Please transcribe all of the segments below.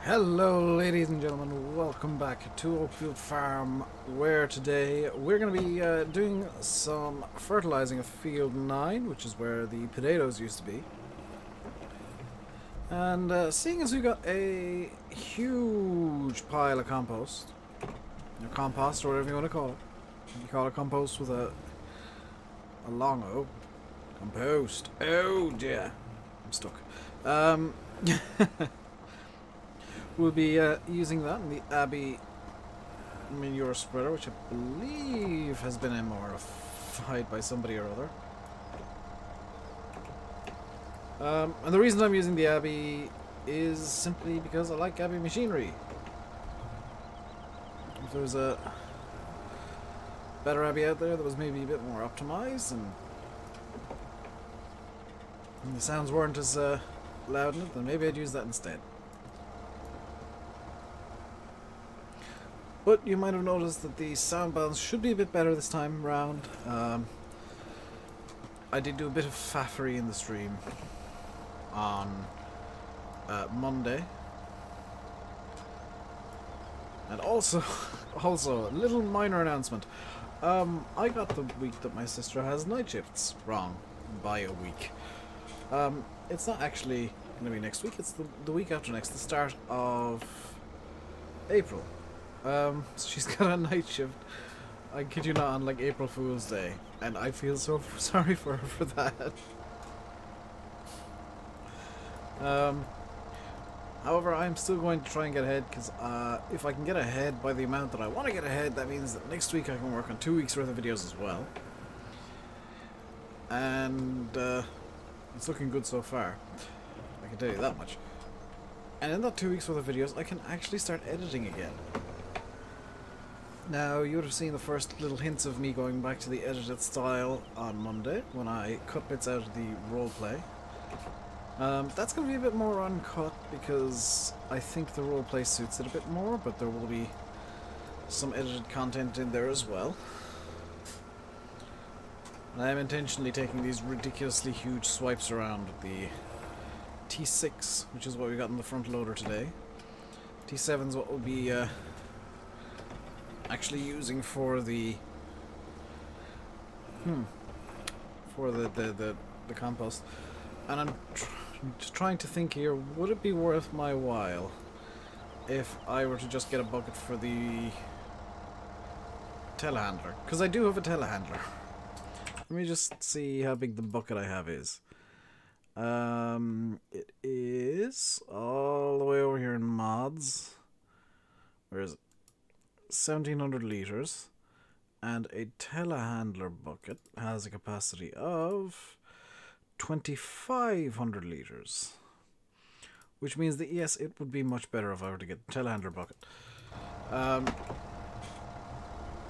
Hello ladies and gentlemen, welcome back to Oakfield Farm, where today we're going to be doing some fertilizing of Field 9, which is where the potatoes used to be. And seeing as we got a huge pile of compost, or compost or whatever you want to call it. You call it compost with a long O. Compost. Oh dear. I'm stuck. We'll be using that in the Abbey manure spreader, which I believe has been modified by somebody or other. And the reason I'm using the Abbey is simply because I like Abbey machinery. If there was a better Abbey out there that was maybe a bit more optimized and the sounds weren't as loud in it, then maybe I'd use that instead. But you might have noticed that the sound balance should be a bit better this time round. I did do a bit of faffery in the stream on Monday. And also a little minor announcement. I got the week that my sister has night shifts wrong by a week. It's not actually going to be next week, it's the week after next, the start of April. So she's got a night shift, I kid you not, on like April Fool's Day, and I feel so sorry for her for that. However, I'm still going to try and get ahead, because if I can get ahead by the amount that I want to get ahead, that means that next week I can work on 2 weeks worth of videos as well. And it's looking good so far, I can tell you that much. And in that 2 weeks worth of videos, I can actually start editing again. Now, you would have seen the first little hints of me going back to the edited style on Monday, when I cut bits out of the roleplay. That's going to be a bit more uncut, because I think the roleplay suits it a bit more, but there will be some edited content in there as well. And I am intentionally taking these ridiculously huge swipes around with the T6, which is what we got in the front loader today. T7 is what we'll be actually using for the the compost. And I'm trying to think here, would it be worth my while if I were to just get a bucket for the telehandler? Because I do have a telehandler. Let me just see how big the bucket I have is. It is all the way over here in mods. Where is it? 1700 liters, and a telehandler bucket has a capacity of 2500 liters, which means that yes, it would be much better if I were to get a telehandler bucket.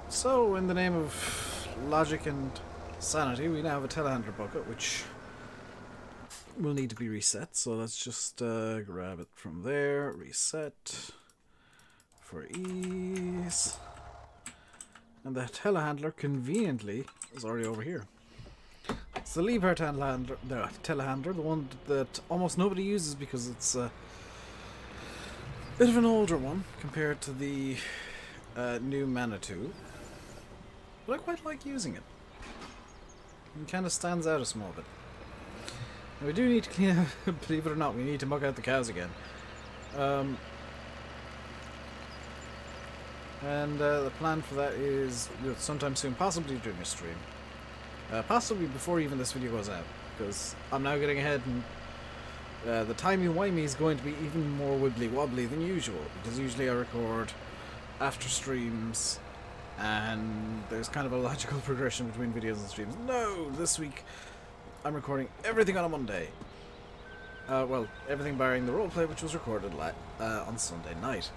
So in the name of logic and sanity, we now have a telehandler bucket, which will need to be reset. So let's just grab it from there, reset for ease, and the telehandler conveniently is already over here. It's the Liebherr telehandler, the one that almost nobody uses because it's a bit of an older one compared to the new Manitou, but I quite like using it. It kind of stands out a small bit. And we do need to clean up, believe it or not, we need to muck out the cows again. And the plan for that is sometime soon, possibly during a stream. Possibly before even this video goes out, because I'm now getting ahead and the timey-wimey is going to be even more wibbly-wobbly than usual, because usually I record after streams and there's kind of a logical progression between videos and streams. No! This week I'm recording everything on a Monday. Well, everything barring the roleplay, which was recorded on Sunday night.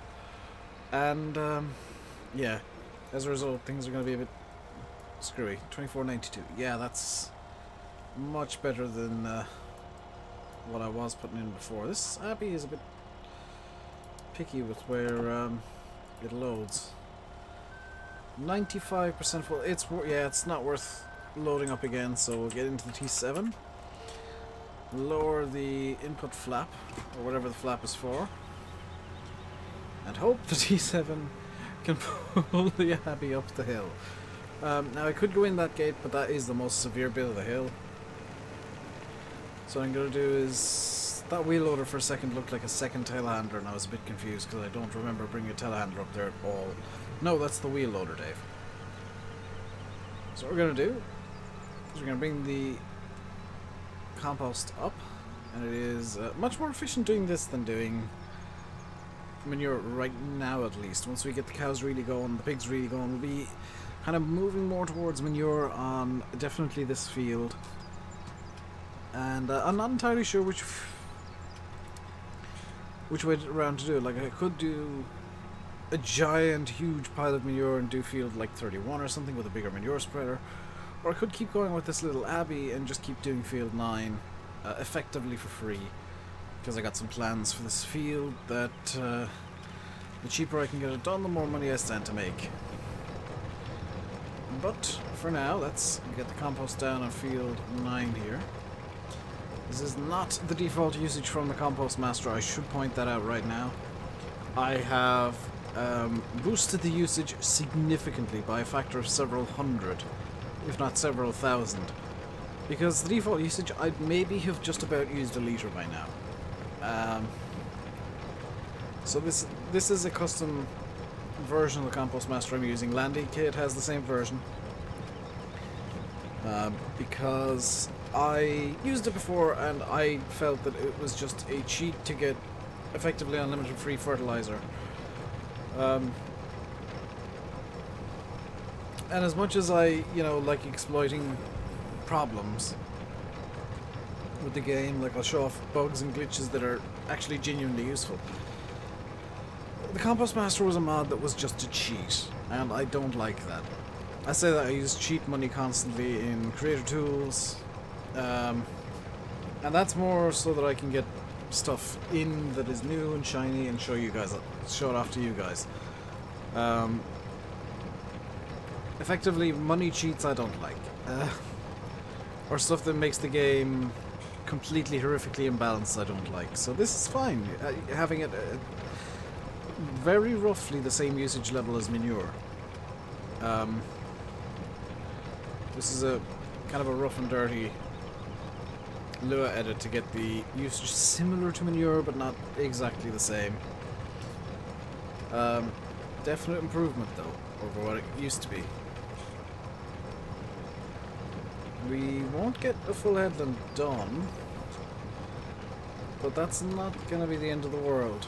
And yeah, as a result, things are going to be a bit screwy. 24.92. Yeah, that's much better than what I was putting in before. This Abbey is a bit picky with where it loads. 95% full. It's not worth loading up again, so we'll get into the T7. Lower the input flap, or whatever the flap is for. and hope the T7 can pull the Abbey up the hill. Now I could go in that gate, but that is the most severe bit of the hill. So what I'm going to do is... That wheel loader for a second looked like a second telehandler, and I was a bit confused because I don't remember bringing a telehandler up there at all. No, that's the wheel loader, Dave. So what we're going to do is we're going to bring the compost up, and it is much more efficient doing this than doing manure right now, at least. Once we get the cows really going, the pigs really going, we'll be kind of moving more towards manure on definitely this field. And I'm not entirely sure which way around to do it. Like, I could do a giant, huge pile of manure and do field like 31 or something with a bigger manure spreader. Or I could keep going with this little Abbey and just keep doing field 9 effectively for free. Because I got some plans for this field that the cheaper I can get it done, the more money I stand to make. But for now, let's get the compost down on field 9 here. This is not the default usage from the Compost Master, I should point that out right now. I have boosted the usage significantly by a factor of several hundred, if not several thousand. Because the default usage, I'd maybe have just about used a litre by now. So this is a custom version of the Compost Master I'm using. Landy Kit has the same version. Because I used it before and I felt that it was just a cheat to get effectively unlimited free fertilizer. And as much as I, like exploiting problems with the game, like I'll show off bugs and glitches that are actually genuinely useful. The Compost Master was a mod that was just a cheat, and I don't like that. I say that I use cheat money constantly in creator tools, and that's more so that I can get stuff in that is new and shiny and show it off to you guys. Effectively, money cheats I don't like, or stuff that makes the game completely horrifically imbalanced I don't like. So this is fine, having it very roughly the same usage level as manure. This is a kind of a rough and dirty Lua edit to get the usage similar to manure, but not exactly the same. Definite improvement though over what it used to be. We won't get a full headland done, but that's not going to be the end of the world.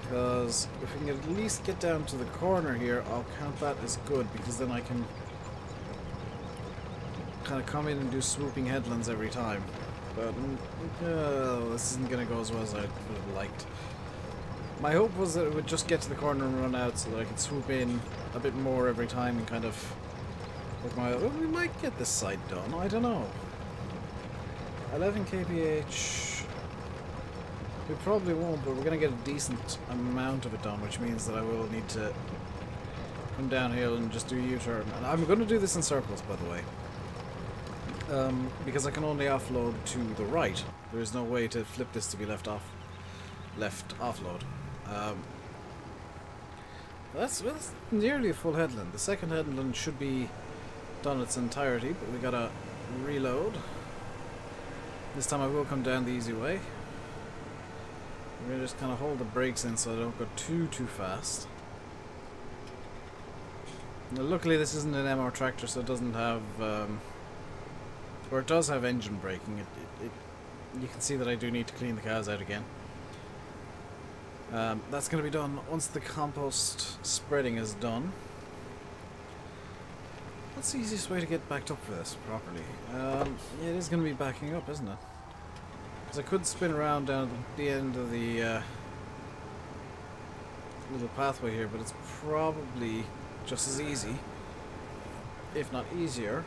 Because if we can at least get down to the corner here, I'll count that as good, because then I can kind of come in and do swooping headlands every time. But this isn't going to go as well as I would have liked. My hope was that it would just get to the corner and run out so that I could swoop in a bit more every time and kind of work my... Well, we might get this side done, I don't know. 11 kph... We probably won't, but we're going to get a decent amount of it done, which means that I will need to come downhill and just do a U-turn. And I'm going to do this in circles, by the way. Because I can only offload to the right. There is no way to flip this to be left offload. That's nearly a full headland. The second headland should be done its entirety, but we gotta reload. This time I will come down the easy way. I'm going to just kind of hold the brakes in so I don't go too fast. Now, luckily this isn't an MR tractor, so it doesn't have, or it does have engine braking. You can see that I do need to clean the cows out again. That's going to be done once the compost spreading is done. What's the easiest way to get backed up for this properly? Yeah, it is going to be backing up, isn't it? I could spin around down at the end of the little pathway here, but it's probably just as easy, if not easier,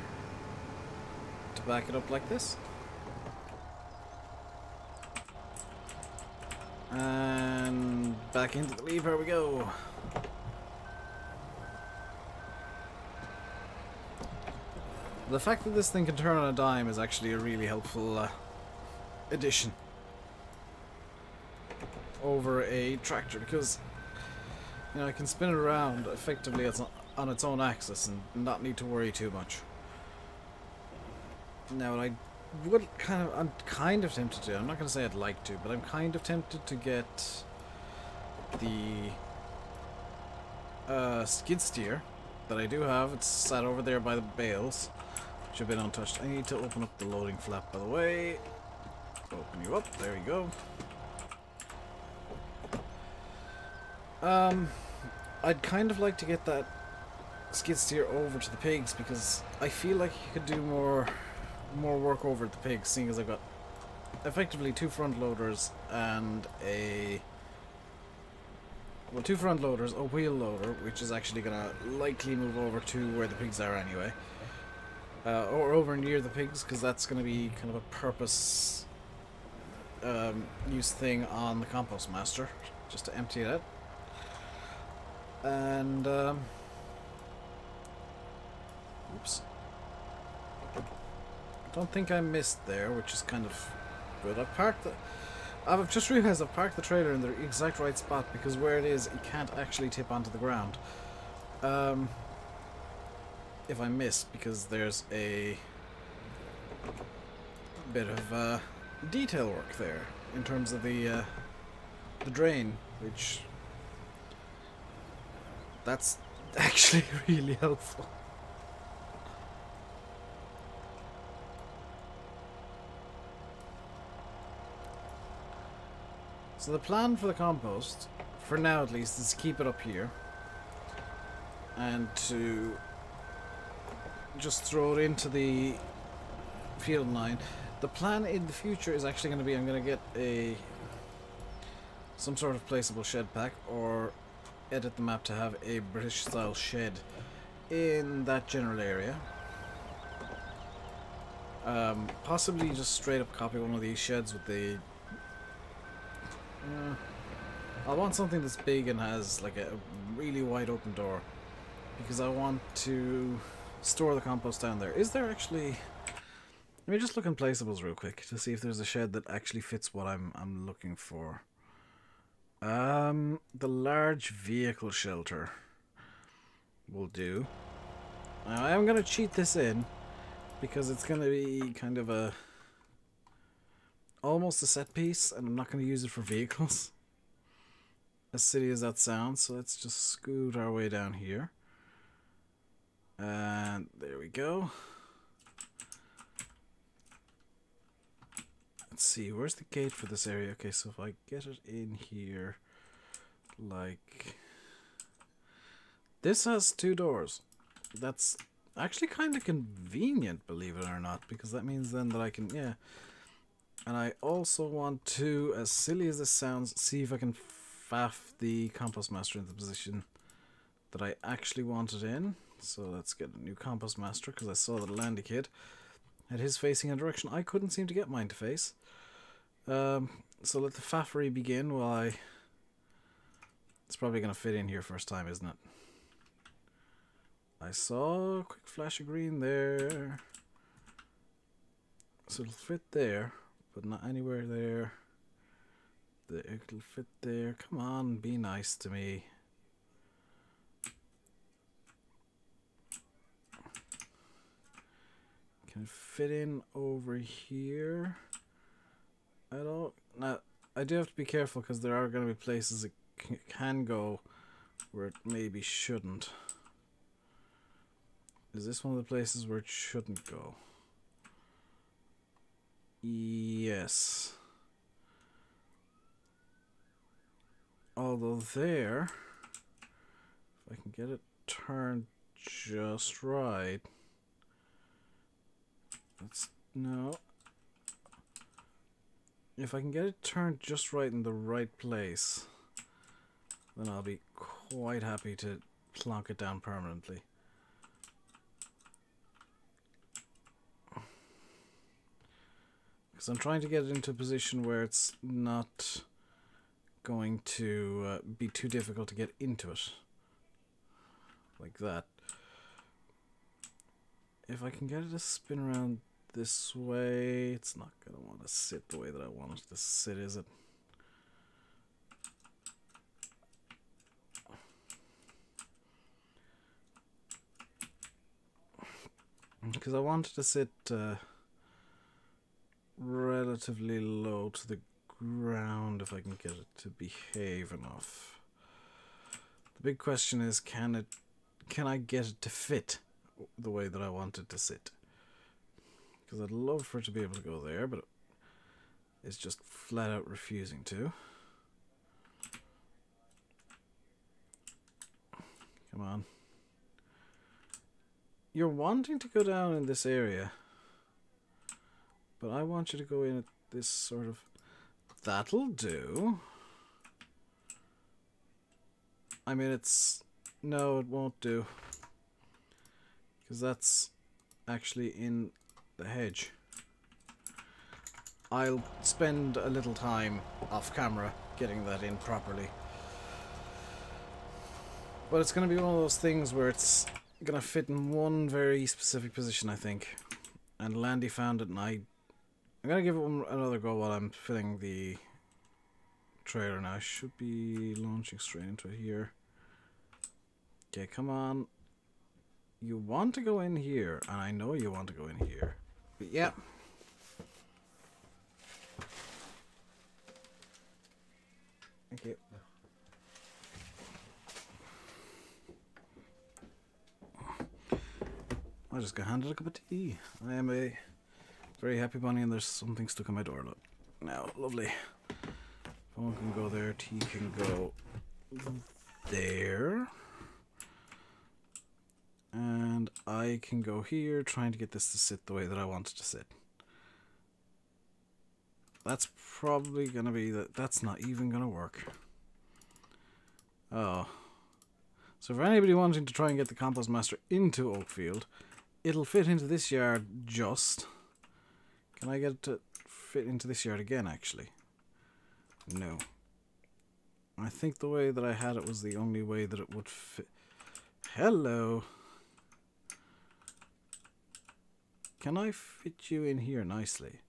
to back it up like this. And back into the lever we go. The fact that this thing can turn on a dime is actually a really helpful addition. over a tractor, because you know I can spin it around effectively on its own axis and not need to worry too much. Now, I'm kind of tempted to. I'm not going to say I'd like to, but I'm kind of tempted to get the skid steer that I do have. It's sat over there by the bales, which have been untouched. I need to open up the loading flap, by the way. Open you up. There you go. I'd kind of like to get that skid steer over to the pigs, because I feel like you could do more work over at the pigs, seeing as I've got effectively two front loaders and two front loaders, a wheel loader, which is actually gonna likely move over to where the pigs are anyway, or over near the pigs, because that's gonna be kind of a purpose use thing on the compost master, just to empty it out. And oops. Don't think I missed there, which is kind of good. I've just realized I've parked the trailer in the exact right spot, because where it is, it can't actually tip onto the ground. If I miss, because there's a bit of detail work there in terms of the drain, which that's actually really helpful. So the plan for the compost, for now at least, is to keep it up here and to just throw it into the field line. The plan in the future is actually going to be, I'm going to get some sort of placeable shed pack, or edit the map to have a British style shed in that general area. Possibly just straight up copy one of these sheds with the I want something that's big and has like a really wide open door, because I want to store the compost down there. Is there actually... Let me just look in placeables real quick to see if there's a shed that actually fits what I'm looking for. The large vehicle shelter will do. Now I am going to cheat this in, because it's going to be kind of a... almost a set piece, and I'm not going to use it for vehicles, as silly as that sounds. So let's just scoot our way down here, and there we go. Let's see, where's the gate for this area? Okay, so if I get it in here, like this has two doors. That's actually kind of convenient, believe it or not, because that means then that I can, yeah. And I also want to, as silly as this sounds, see if I can faff the compost master into the position that I actually want it in. So let's get a new compost master, because I saw that Landy Kid had his facing a direction I couldn't seem to get mine to face. So let the faffery begin while I... It's probably going to fit in here first time, isn't it? I saw a quick flash of green there. So it'll fit there, but not anywhere there. It'll fit there. Come on, be nice to me. Can it fit in over here at all? Now, I do have to be careful, because there are going to be places it can go where it maybe shouldn't. Is this one of the places where it shouldn't go? Yes. Although there, if I can get it turned just right. Let's, no. If I can get it turned just right in the right place, then I'll be quite happy to plonk it down permanently. Because I'm trying to get it into a position where it's not going to be too difficult to get into it. Like that. If I can get it to spin around this way, it's not going to want to sit the way that I want it to sit, is it? because I wanted to sit relatively low to the ground if I can get it to behave enough. The big question is, can I get it to fit the way that I want it to sit? Because I'd love for it to be able to go there, but it's just flat out refusing to. Come on. You're wanting to go down in this area, but I want you to go in at this sort of... That'll do. I mean, it's... No, it won't do. Because that's actually in the hedge. I'll spend a little time off camera getting that in properly. But it's going to be one of those things where it's going to fit in one very specific position, I think. And Landy found it, and I'm going to give it another go while I'm filling the trailer now. I should be launching straight into it here. Okay, come on. You want to go in here, and I know you want to go in here. But yeah. Thank you. I just got handed a cup of tea. I am a very happy bunny, and there's something stuck in my door. Look. Now, lovely. Phone can go there, tea can go there. And I can go here, trying to get this to sit the way that I want it to sit. That's probably going to be... That's not even going to work. Oh. So for anybody wanting to try and get the Compost Master into Oakfield, it'll fit into this yard just. Can I get it to fit into this yard again, actually? No. I think the way that I had it was the only way that it would fit. Hello. Can I fit you in here nicely?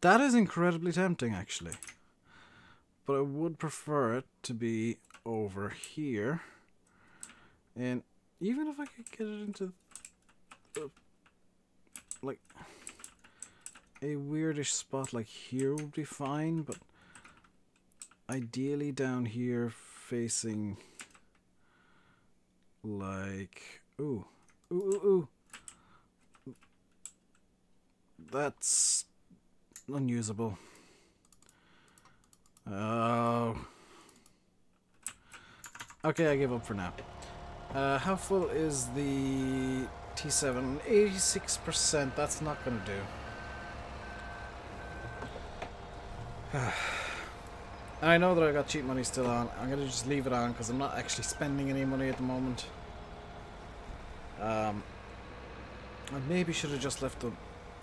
That is incredibly tempting, actually. But I would prefer it to be over here. And even if I could get it into like a weirdish spot like here would be fine, but ideally down here facing like ooh. That's unusable. Oh. Okay, I give up for now. How full is the T7? 86%. That's not going to do. I know that I got cheap money still on. I'm going to just leave it on because I'm not actually spending any money at the moment. I maybe should have just left the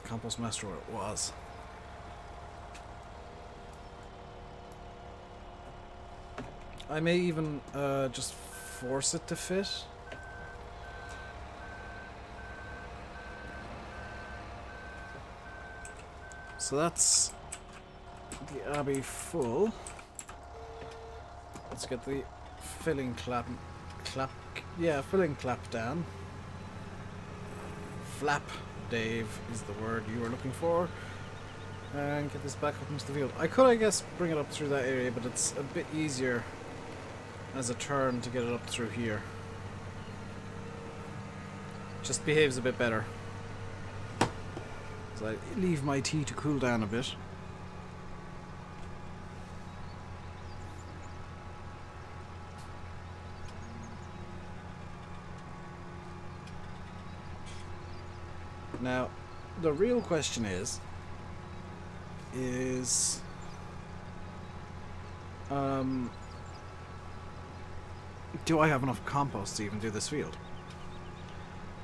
Compost Master where it was. I may even just force it to fit. So that's the Abbey full. Let's get the filling clap down. Flap, Dave, is the word you were looking for. And get this back up into the field. I could, I guess, bring it up through that area, but it's a bit easier as a turn to get it up through here. Just behaves a bit better. So I leave my tea to cool down a bit. Now, the real question is do I have enough compost to even do this field?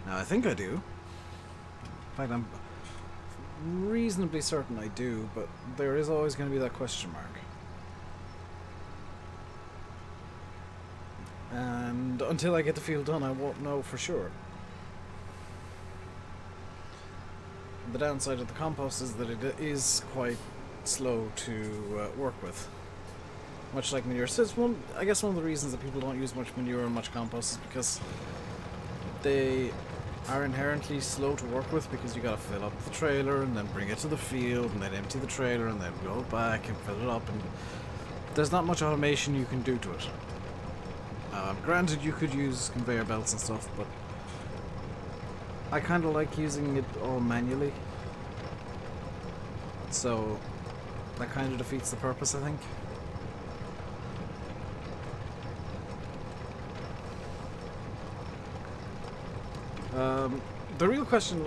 Now, I think I do. In fact, I'm reasonably certain I do, but there is always going to be that question mark. And until I get the field done, I won't know for sure. The downside of the compost is that it is quite slow to work with. much like manure. So it's I guess one of the reasons that people don't use much manure and much compost is because they are inherently slow to work with, because you gotta fill up the trailer and then bring it to the field and then empty the trailer and then go back and fill it up, and there's not much automation you can do to it. Granted, you could use conveyor belts and stuff, but I kind of like using it all manually, so that kind of defeats the purpose, I think. The real question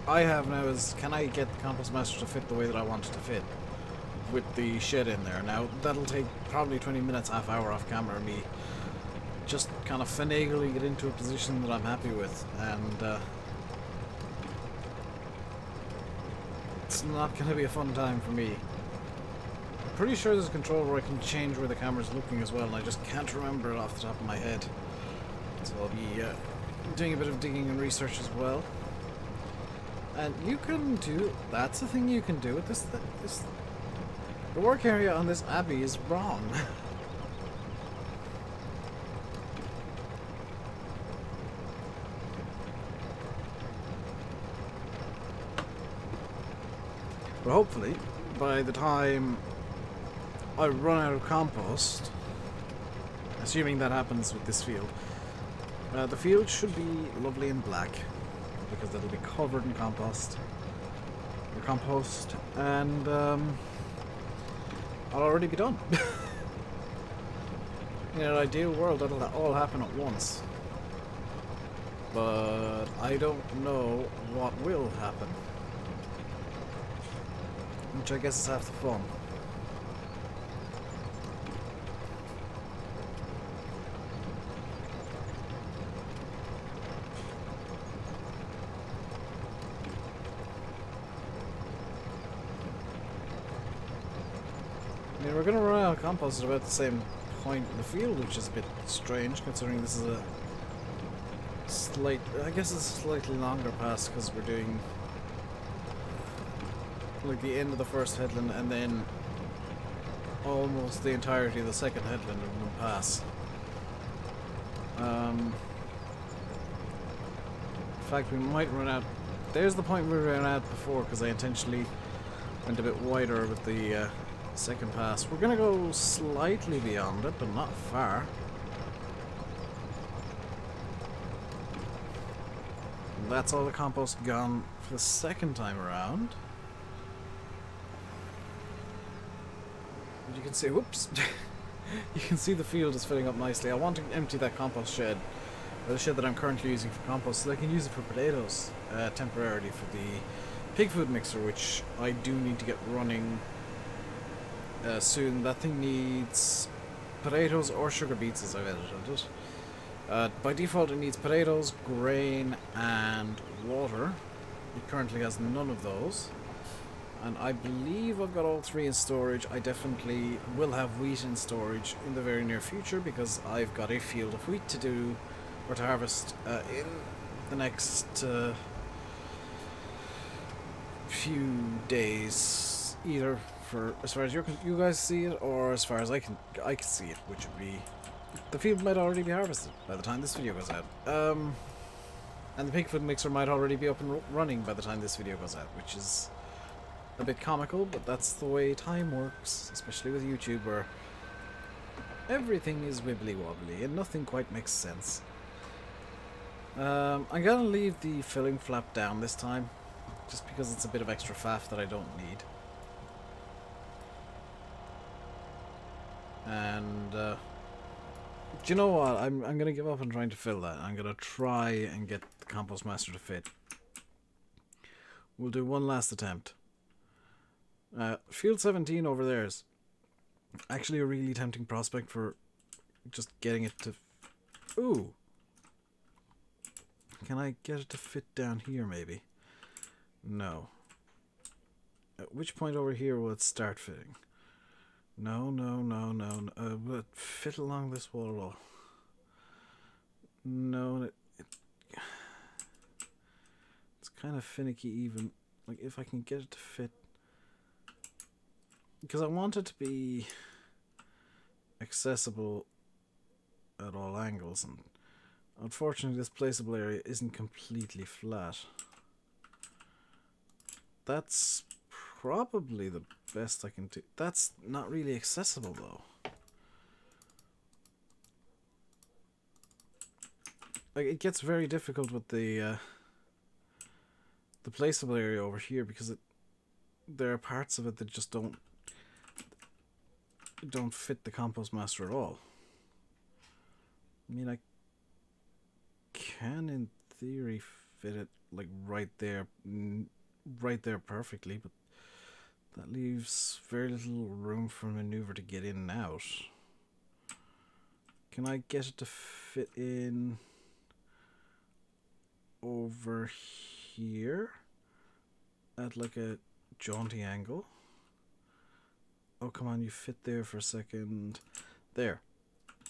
I have now is, can I get the compost master to fit the way that I want it to fit with the shed in there? Now, that'll take probably 20 minutes, half hour off camera, me just kind of finagling it into a position that I'm happy with, and it's not going to be a fun time for me. I'm pretty sure there's a control where I can change where the camera's looking as well, and I just can't remember it off the top of my head. So I'll be doing a bit of digging and research as well. And you can do, that's the thing you can do with this, the work area on this abbey is wrong. But hopefully, by the time I run out of compost, assuming that happens with this field, the field should be lovely and black, because it'll be covered in compost, and I'll already be done. In an ideal world, that'll all happen at once, but I don't know what will happen, which I guess is half the fun. I mean, we're going to run out of compost at about the same point in the field, which is a bit strange considering this is a I guess it's a slightly longer pass, because we're doing like the end of the first headland and then almost the entirety of the second headland in one pass. In fact, we might run out. There's the point we ran out before, because I intentionally went a bit wider with the second pass. We're gonna go slightly beyond it, but not far. And that's all the compost gone for the second time around. And you can see, whoops, you can see the field is filling up nicely. I want to empty that compost shed, or the shed that I'm currently using for compost, so I can use it for potatoes temporarily for the pig food mixer, which I do need to get running soon. That thing needs potatoes or sugar beets, as I've edited it. By default, it needs potatoes, grain, and water. It currently has none of those. And I believe I've got all three in storage. I definitely will have wheat in storage in the very near future, because I've got a field of wheat to do, or to harvest, in the next few days. Either for as far as you guys see it, or as far as I can see it, which would be, the field might already be harvested by the time this video goes out. And the pig food mixer might already be up and running by the time this video goes out, which is a bit comical, but that's the way time works, especially with YouTube, where everything is wibbly wobbly and nothing quite makes sense. I'm gonna leave the filling flap down this time, just because it's a bit of extra faff that I don't need. And do you know what? I'm gonna give up on trying to fill that. I'm gonna try and get the compost master to fit. We'll do one last attempt. Field 17 over there is actually a really tempting prospect for just getting it to... Ooh! Can I get it to fit down here, maybe? No. At which point over here will it start fitting? No. Will it fit along this wall? No, it's kind of finicky even. Like, if I can get it to fit... Because I want it to be accessible at all angles, and unfortunately this placeable area isn't completely flat. That's probably the best I can do. That's not really accessible though. Like, it gets very difficult with the placeable area over here, because there are parts of it that just don't fit the compost master at all. I mean, I can in theory fit it like right there perfectly, but that leaves very little room for maneuver to get in and out. Can I get it to fit in over here at like a jaunty angle? Oh, come on, you fit there for a second. There.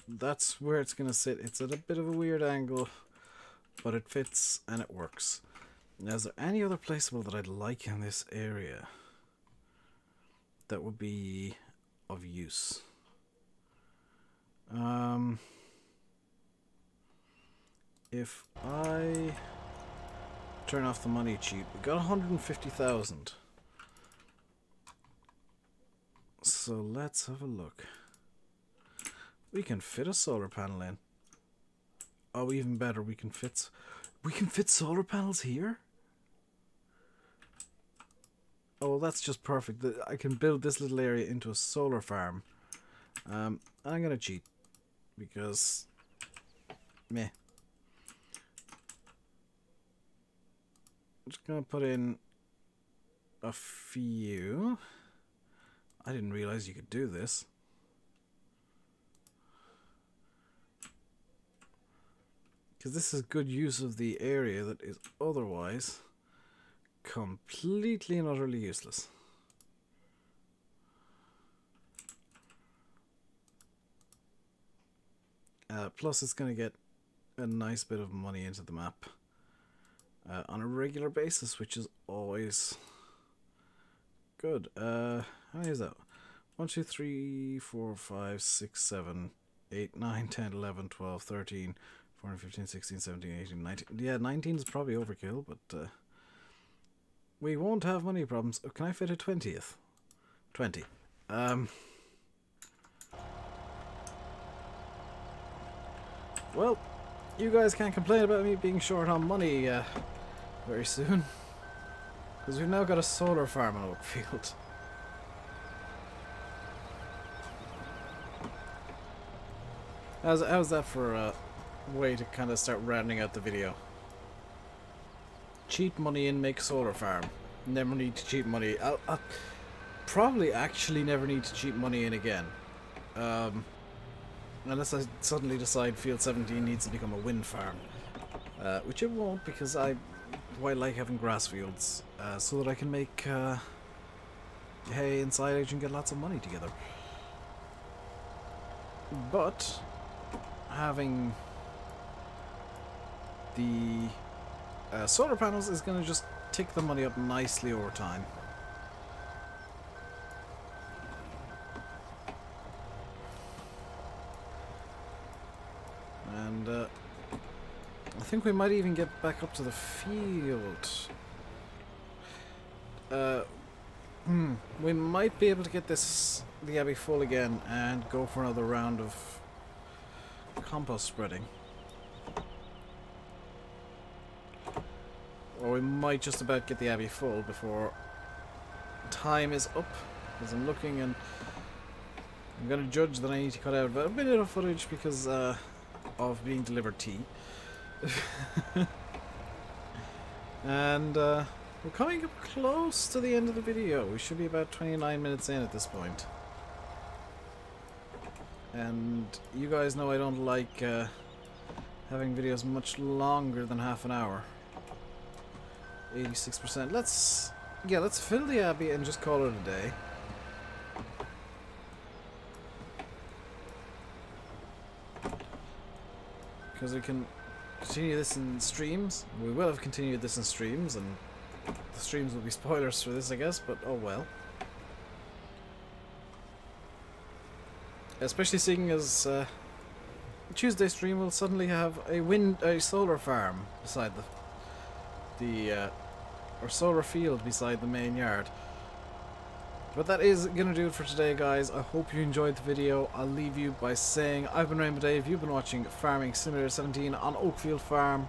That's where it's gonna sit. It's at a bit of a weird angle, but it fits and it works. Now, is there any other placeable that I'd like in this area that would be of use? If I turn off the money cheat, we got 150,000. So let's have a look. We can fit a solar panel in. Oh, even better, we can fit solar panels here? Oh, that's just perfect. I can build this little area into a solar farm. I'm gonna cheat because meh. I'm just gonna put in a few. I didn't realize you could do this. Because this is good use of the area that is otherwise completely and utterly useless. Plus it's going to get a nice bit of money into the map on a regular basis, which is always good. How many is that? 1, 2, 3, 4, 5, 6, 7, 8, 9, 10, 11, 12, 13, 14, 15, 16, 17, 18, 19. Yeah, 19 is probably overkill, but we won't have money problems. Oh, can I fit a 20th? 20. Well, you guys can't complain about me being short on money very soon, because we've now got a solar farm in Oakfield. How's that for a way to kind of start rounding out the video? Cheat money in, make solar farm. Never need to cheat money. I'll probably actually never need to cheat money in again. Unless I suddenly decide Field 17 needs to become a wind farm. Which it won't, because I quite like having grass fields. So that I can make hay and silage and get lots of money together. But having the solar panels is going to just tick the money up nicely over time. And I think we might even get back up to the field. We might be able to get the abbey full again and go for another round of compost spreading. Or we might just about get the abbey full before time is up. Because I'm looking and I'm going to judge that I need to cut out a bit of footage because of being delivered tea. And we're coming up close to the end of the video. We should be about 29 minutes in at this point. And you guys know I don't like having videos much longer than half an hour. 86%. Let's fill the abbey and just call it a day. Because we can continue this in streams. We will have continued this in streams, and the streams will be spoilers for this, I guess, but oh well. Especially seeing as Tuesday stream will suddenly have a solar farm beside or solar field beside the main yard. But that is gonna do it for today, guys. I hope you enjoyed the video. I'll leave you by saying I've been RainbowDave. You've been watching Farming Simulator 17 on Oakfield Farm.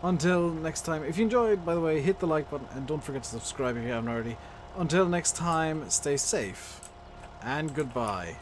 Until next time, if you enjoyed, by the way, hit the like button and don't forget to subscribe if you haven't already. Until next time, stay safe and goodbye.